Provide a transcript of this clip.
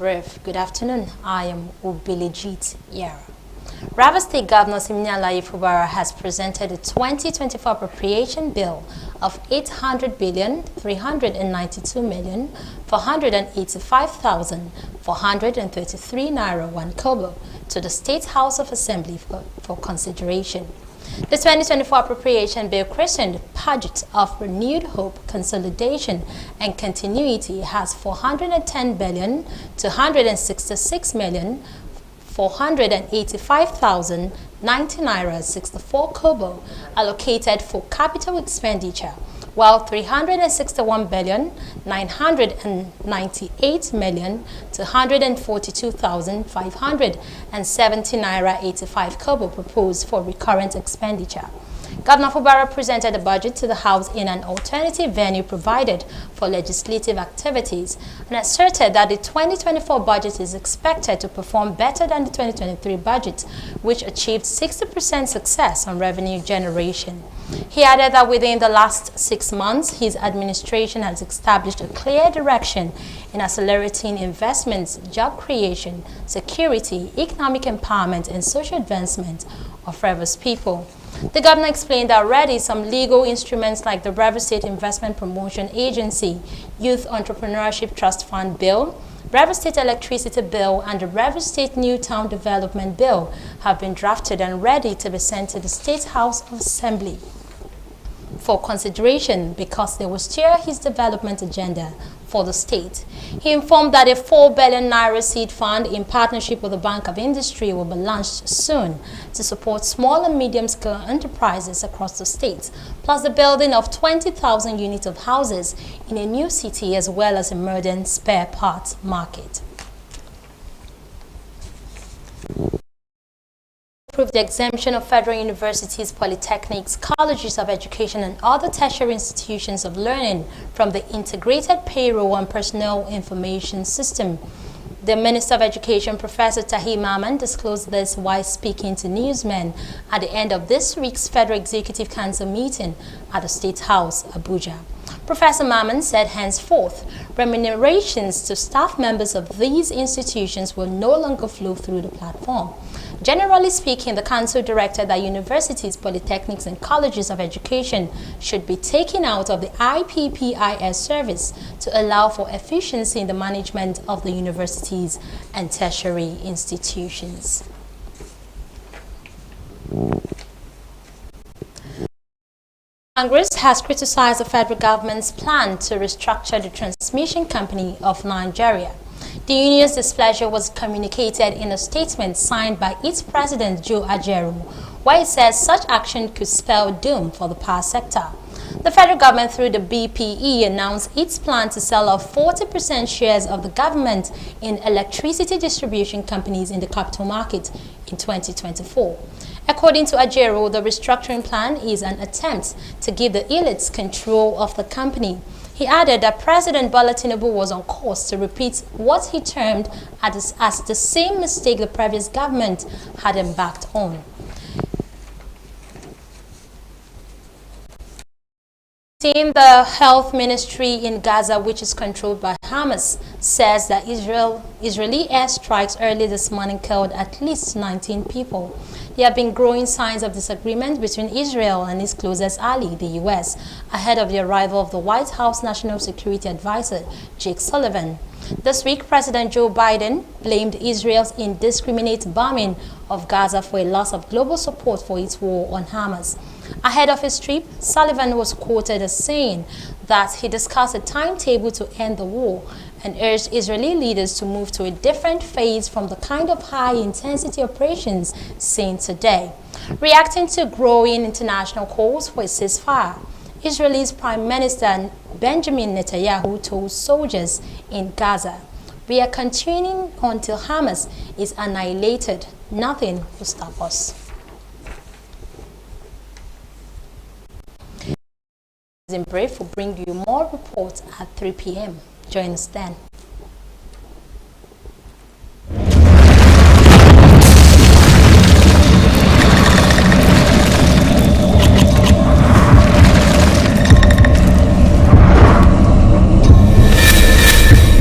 Rev, good afternoon. I am Obilijit Yara. Rivers State Governor Siminalayi Fubara has presented a 2024 appropriation bill of 800,392,485,433 naira 1 kobo to the State House of Assembly for consideration. The 2024 appropriation bill, christened Budget of Renewed Hope, Consolidation and Continuity, has 410 billion to 166,485,090 naira 64 kobo allocated for capital expenditure, while 361 billion 998 million to 142,570 naira 85 kobo proposed for recurrent expenditure. Governor Fubara presented the budget to the House in an alternative venue provided for legislative activities and asserted that the 2024 budget is expected to perform better than the 2023 budget, which achieved 60% success on revenue generation. He added that within the last 6 months, his administration has established a clear direction in accelerating investments, job creation, security, economic empowerment, and social advancement of Rivers people. The governor explained that already some legal instruments like the Rivers State Investment Promotion Agency, Youth Entrepreneurship Trust Fund Bill, Rivers State Electricity Bill, and the Rivers State New Town Development Bill have been drafted and ready to be sent to the State House of Assembly for consideration because they will steer his development agenda for the state. He informed that a 4 billion naira seed fund in partnership with the Bank of Industry will be launched soon to support small and medium-scale enterprises across the state, plus the building of 20,000 units of houses in a new city as well as a modern spare parts market. Approved the exemption of federal universities, polytechnics, colleges of education, and other tertiary institutions of learning from the Integrated Payroll and Personnel Information System. The Minister of Education, Professor Tahir Maman, disclosed this while speaking to newsmen at the end of this week's Federal Executive Council meeting at the State House, Abuja. Professor Maman said henceforth, remunerations to staff members of these institutions will no longer flow through the platform. Generally speaking, the Council directed that universities, polytechnics, and colleges of education should be taken out of the IPPIS service to allow for efficiency in the management of the universities and tertiary institutions. Congress has criticized the federal government's plan to restructure the transmission company of Nigeria. The union's displeasure was communicated in a statement signed by its president, Joe Ajaero, where it says such action could spell doom for the power sector. The federal government, through the BPE, announced its plan to sell off 40% shares of the government in electricity distribution companies in the capital market in 2024. According to Ajaero, the restructuring plan is an attempt to give the elites control of the company. He added that President Bola Tinubu was on course to repeat what he termed as the same mistake the previous government had embarked on. The Health Ministry in Gaza, which is controlled by Hamas, says that Israeli airstrikes early this morning killed at least 19 people. There have been growing signs of disagreement between Israel and its closest ally, the U.S., ahead of the arrival of the White House National Security Advisor, Jake Sullivan. This week, President Joe Biden blamed Israel's indiscriminate bombing of Gaza for a loss of global support for its war on Hamas. Ahead of his trip, Sullivan was quoted as saying that he discussed a timetable to end the war and urged Israeli leaders to move to a different phase from the kind of high-intensity operations seen today. Reacting to growing international calls for a ceasefire, Israel's Prime Minister Benjamin Netanyahu told soldiers in Gaza, "We are continuing until Hamas is annihilated. Nothing will stop us." In brief, we'll bring you more reports at 3 p.m. Join us then.